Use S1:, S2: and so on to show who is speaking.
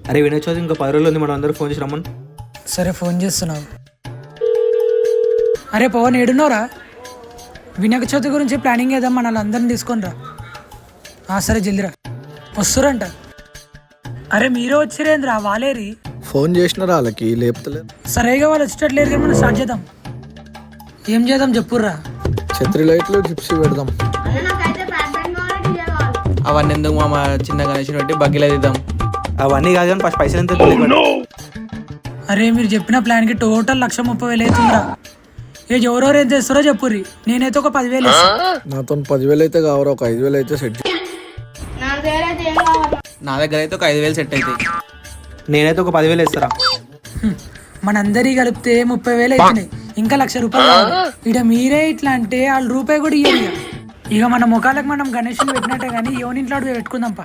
S1: అరే వినాయక చవితి ఇంకా 10 రోజులు ఉంది, మనం అందరూ ఫోన్ చేసి రమ్మని.
S2: సరే ఫోన్ చేస్తున్నావు. అరే పవన్ ఏడున్నావురా? వినాయక చవితి గురించి ప్లానింగ్ చేద్దాం, మనల్ని అందరిని తీసుకొని రా. సరే జల్దిరా, వస్తురంట. అరే మీరే వచ్చిరేంద్రా, వాలేరి.
S3: ఫోన్ చేసినారా వాళ్ళకి, లేపుతలేదు.
S2: సరేగా వాళ్ళు వచ్చేటట్లేరు కానీ మనం స్టార్ట్ చేద్దాం. ఏం చేద్దాం చెప్పుర్రా.
S3: ఛత్రి లైట్లు జిప్సీ పెడదాం.
S4: అవన్నీ ఎందుకు మామ, చిన్న గణేష్ పెట్టి బగ్గిలో దిద్దాం.
S1: అవన్నీ కాదు కానీ ఫస్ట్ పైసలు ఎంత తెలియదు.
S2: అరే మీరు చెప్పిన ప్లాన్కి టోటల్ 1,30,000 అవుతుందిరా. ఎవరెవరు ఏం చేస్తారో చెప్పుర్రి, నేనైతే ఒక 10,000 ఇస్తాను.
S3: నాతో 10,000 అయితే కావరా, ఒక 5,000 అయితే సెట్.
S4: నా దగ్గర అయితే ఒక 5,000 సెట్ అవుతాయి.
S1: నేనైతే ఒక 10,000 ఇస్తారా.
S2: మనందరి కలిపితే 30,000 అవుతున్నాయి, ఇంకా 1,00,000 రూపాయలు. ఇక మీరే ఇట్లా అంటే వాళ్ళు రూపాయి కూడా ఇయ్యారు. ఇక మన ముఖాలకు మనం గణేషుని పెట్టినట్టే కానీ యోనింట్లో పెట్టుకుందాంపా.